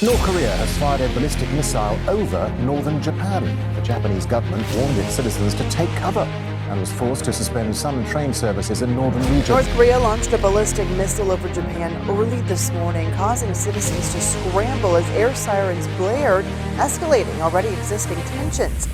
North Korea has fired a ballistic missile over northern Japan. The Japanese government warned its citizens to take cover and was forced to suspend some train services in northern regions. North Korea launched a ballistic missile over Japan early this morning, causing citizens to scramble as air sirens blared, escalating already existing tensions.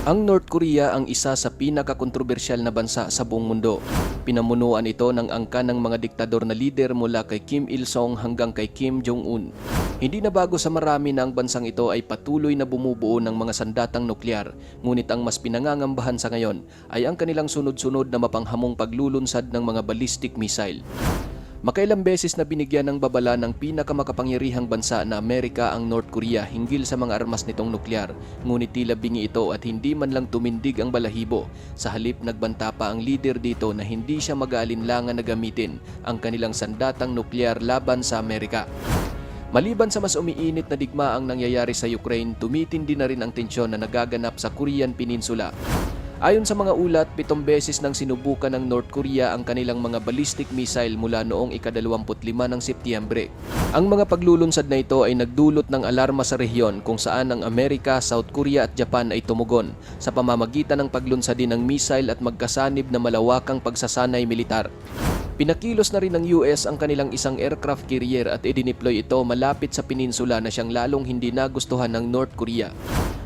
Ang North Korea ang isa sa pinakakontrobersyal na bansa sa buong mundo. Pinamunuan ito ng angkan ng mga diktador na lider mula kay Kim Il-sung hanggang kay Kim Jong-un. Hindi na bago sa marami na ang bansang ito ay patuloy na bumubuo ng mga sandatang nuklear, ngunit ang mas pinangangambahan sa ngayon ay ang kanilang sunod-sunod na mapanghamong paglulunsad ng mga ballistic missile. Makailang beses na binigyan ng babala ng pinakamakapangyarihang bansa na Amerika ang North Korea hinggil sa mga armas nitong nuklear, ngunit tila bingi ito at hindi man lang tumindig ang balahibo. Sa halip nagbanta pa ang leader dito na hindi siya mag-aalinlangan na gamitin ang kanilang sandatang nuklear laban sa Amerika. Maliban sa mas umiinit na digmaang nangyayari sa Ukraine, tumitindi na rin ang tensyon na nagaganap sa Korean Peninsula. Ayon sa mga ulat, 7 beses nang sinubukan ng North Korea ang kanilang mga ballistic missile mula noong ika-25 ng Setyembre. Ang mga paglulunsad na ito ay nagdulot ng alarma sa rehiyon kung saan ang Amerika, South Korea at Japan ay tumugon sa pamamagitan ng paglunsad din ng missile at magkasanib na malawakang pagsasanay militar. Pinakilos na rin ng US ang kanilang isang aircraft carrier at idineploy ito malapit sa peninsula na siyang lalong hindi nagustuhan ng North Korea.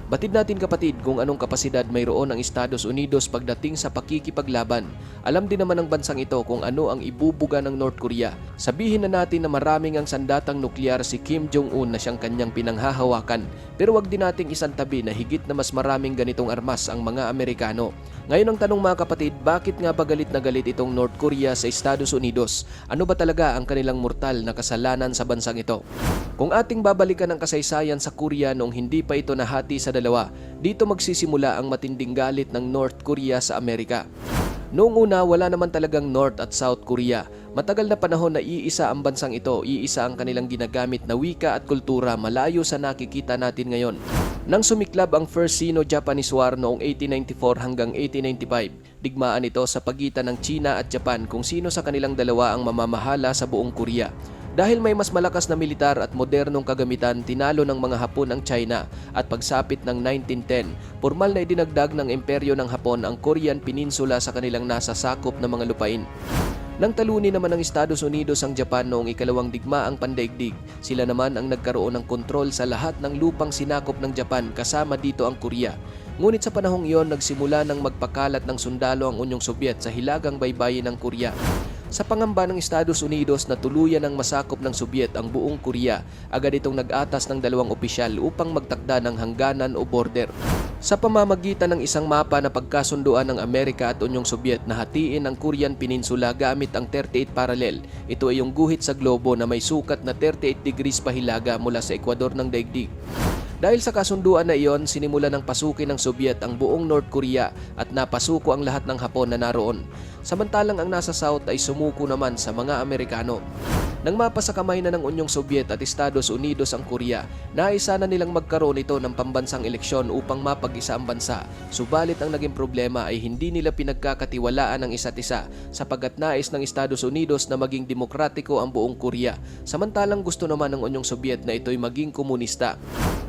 Batid natin kapatid kung anong kapasidad mayroon ang Estados Unidos pagdating sa pakikipaglaban. Alam din naman ng bansang ito kung ano ang ibubuga ng North Korea. Sabihin na natin na maraming ang sandatang nuklear si Kim Jong-un na siyang kanyang pinanghahawakan. Pero wag din nating isantabi na higit na mas maraming ganitong armas ang mga Amerikano. Ngayon ang tanong mga kapatid, bakit nga ba galit na galit itong North Korea sa Estados Unidos? Ano ba talaga ang kanilang mortal na kasalanan sa bansang ito? Kung ating babalikan ang kasaysayan sa Korea noong hindi pa ito nahati sa dalawa, dito magsisimula ang matinding galit ng North Korea sa Amerika. Noong una, wala naman talagang North at South Korea. Matagal na panahon na iisa ang bansang ito, iisa ang kanilang ginagamit na wika at kultura malayo sa nakikita natin ngayon. Nang sumiklab ang First Sino-Japanese War noong 1894 hanggang 1895, digmaan ito sa pagitan ng China at Japan kung sino sa kanilang dalawa ang mamamahala sa buong Korea. Dahil may mas malakas na militar at modernong kagamitan, tinalo ng mga Hapon ang China at pagsapit ng 1910, formal na idinagdag ng imperyo ng Hapon ang Korean Peninsula sa kanilang nasa sakop na mga lupain. Nang talunin naman ng Estados Unidos ang Japan noong ikalawang digmaang pandaigdig, sila naman ang nagkaroon ng kontrol sa lahat ng lupang sinakop ng Japan kasama dito ang Korea. Ngunit sa panahong iyon, nagsimula ng magpakalat ng sundalo ang Unyong Sobyet sa hilagang baybayin ng Korea. Sa pangamba ng Estados Unidos na tuluyan ng masakop ng Sobyet ang buong Korea, agad itong nag-atas ng 2 opisyal upang magtakda ng hangganan o border. Sa pamamagitan ng isang mapa na pagkasunduan ng Amerika at Unyong Sobyet na hatiin ang Korean Peninsula gamit ang 38 parallel, ito ay yung guhit sa globo na may sukat na 38 degrees pahilaga mula sa ekwador ng daigdig. Dahil sa kasunduan na iyon, sinimula ng pasukin ng Sobyet ang buong North Korea at napasuko ang lahat ng Hapon na naroon. Samantalang ang nasa South ay sumuko naman sa mga Amerikano. Nang mapasa kamay na ng Unyong Sobyet at Estados Unidos ang Korea, naisa na nilang magkaroon ito ng pambansang eleksyon upang mapag-isa ang bansa. Subalit ang naging problema ay hindi nila pinagkakatiwalaan ang isa't isa sapagkat nais ng Estados Unidos na maging demokratiko ang buong Korea. Samantalang gusto naman ng Unyong Sobyet na ito'y maging komunista.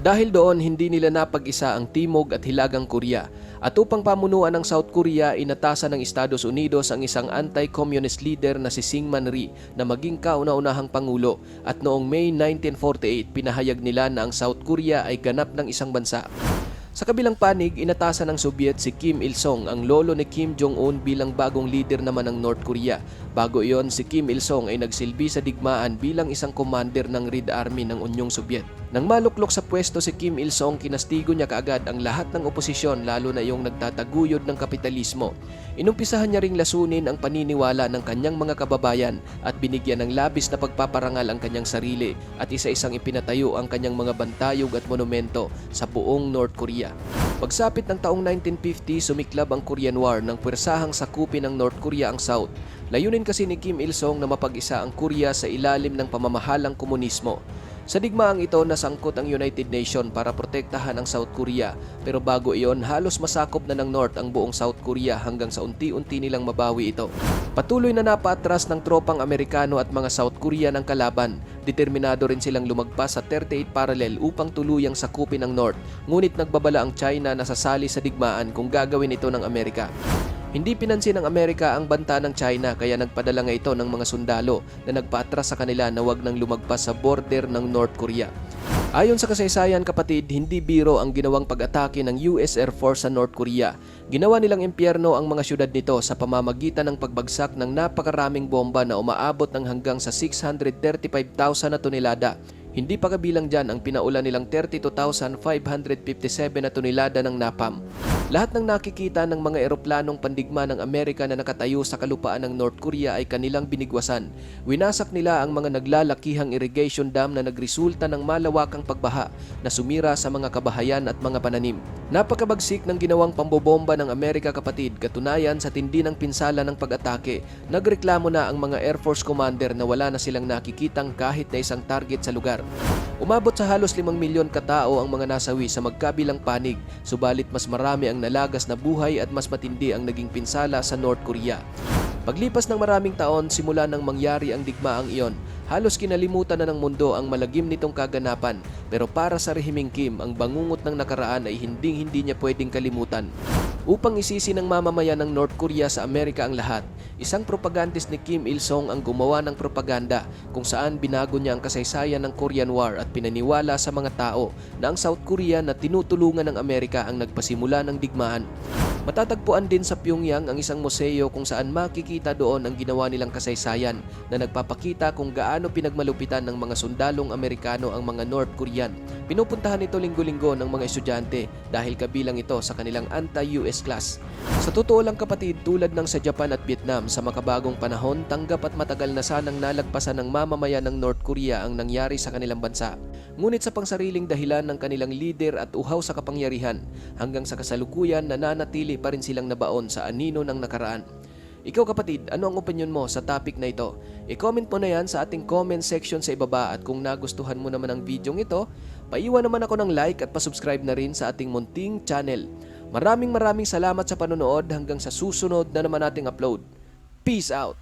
Dahil doon, hindi nila napag-isa ang Timog at Hilagang Korea. At upang pamunuan ng South Korea, inatasan ng Estados Unidos ang isang anti-communist leader na si Syngman Rhee na maging kauna-unahang pangulo at noong May 1948 pinahayag nila na ang South Korea ay ganap ng isang bansa. Sa kabilang panig, inatasan ng Sobyet si Kim Il-sung, ang lolo ni Kim Jong-un bilang bagong leader naman ng North Korea. Bago iyon, si Kim Il-sung ay nagsilbi sa digmaan bilang isang commander ng Red Army ng Unyong Sobyet. Nang maluklok sa pwesto si Kim Il-sung, kinastigo niya kaagad ang lahat ng oposisyon lalo na yung nagtataguyod ng kapitalismo. Inumpisahan niya ring lasunin ang paniniwala ng kanyang mga kababayan at binigyan ng labis na pagpaparangal ang kanyang sarili at isa-isang ipinatayo ang kanyang mga bantayog at monumento sa buong North Korea. Pagsapit ng taong 1950, sumiklab ang Korean War nang pwersahang sakupin ng North Korea ang South. Layunin kasi ni Kim Il-sung na mapag-isa ang Korea sa ilalim ng pamamahalang komunismo. Sa digmaang ito, nasangkot ang United Nations para protektahan ang South Korea, pero bago iyon, halos masakop na ng North ang buong South Korea hanggang sa unti-unti nilang mabawi ito. Patuloy na napaatras ng tropang Amerikano at mga South Korean ang kalaban. Determinado rin silang lumagpas sa 38 parallel upang tuluyang sakupin ang North, ngunit nagbabala ang China na sasali sa digmaan kung gagawin ito ng Amerika. Hindi pinansin ng Amerika ang banta ng China kaya nagpadala nga ito ng mga sundalo na nagpaatras sa kanila na wag nang lumagpas sa border ng North Korea. Ayon sa kasaysayan kapatid, hindi biro ang ginawang pag-atake ng US Air Force sa North Korea. Ginawa nilang impyerno ang mga syudad nito sa pamamagitan ng pagbagsak ng napakaraming bomba na umaabot ng hanggang sa 635,000 na tonelada. Hindi pa kabilang dyan ang pinaulan nilang 32,557 na tonelada ng napalm. Lahat ng nakikita ng mga eroplanong pandigma ng Amerika na nakatayo sa kalupaan ng North Korea ay kanilang binigwasan. Winasak nila ang mga naglalakihang irrigation dam na nagresulta ng malawakang pagbaha na sumira sa mga kabahayan at mga pananim. Napakabagsik ng ginawang pambobomba ng Amerika kapatid, katunayan sa tindi ng pinsala ng pag-atake. Nagreklamo na ang mga Air Force commander na wala na silang nakikitang kahit na isang target sa lugar. Umabot sa halos 5 milyon katao ang mga nasawi sa magkabilang panig, subalit mas marami ang nalagas na buhay at mas matindi ang naging pinsala sa North Korea. Paglipas ng maraming taon simula nang mangyari ang digmaang iyon, halos kinalimutan na ng mundo ang malagim nitong kaganapan, pero para sa rehimeng Kim, ang bangungot ng nakaraan ay hindi niya pwedeng kalimutan. Upang isisi ng mamamayan ng North Korea sa Amerika ang lahat, isang propagandist ni Kim Il-sung ang gumawa ng propaganda kung saan binago niya ang kasaysayan ng Korean War at pinaniwala sa mga tao na ang South Korea na tinutulungan ng Amerika ang nagpasimula ng digmaan. Matatagpuan din sa Pyongyang ang isang museo kung saan makikita doon ang ginawa nilang kasaysayan na nagpapakita kung gaano pinagmalupitan ng mga sundalong Amerikano ang mga North Korean. Pinupuntahan ito linggo-linggo ng mga estudyante dahil kabilang ito sa kanilang anti-US class. Sa totoo lang kapatid, tulad ng sa Japan at Vietnam, sa makabagong panahon, tanggap at matagal na sanang nalagpasan ng mamamayan ng North Korea ang nangyari sa kanilang bansa. Ngunit sa pangsariling dahilan ng kanilang leader at uhaw sa kapangyarihan, hanggang sa kasalukuyan nananatili pa rin silang nabaon sa anino ng nakaraan. Ikaw kapatid, ano ang opinion mo sa topic na ito? I-comment mo na yan sa ating comment section sa ibaba at kung nagustuhan mo naman ang video ito, paiwan naman ako ng like at pasubscribe na rin sa ating munting channel. Maraming salamat sa panonood hanggang sa susunod na naman nating upload. Peace out!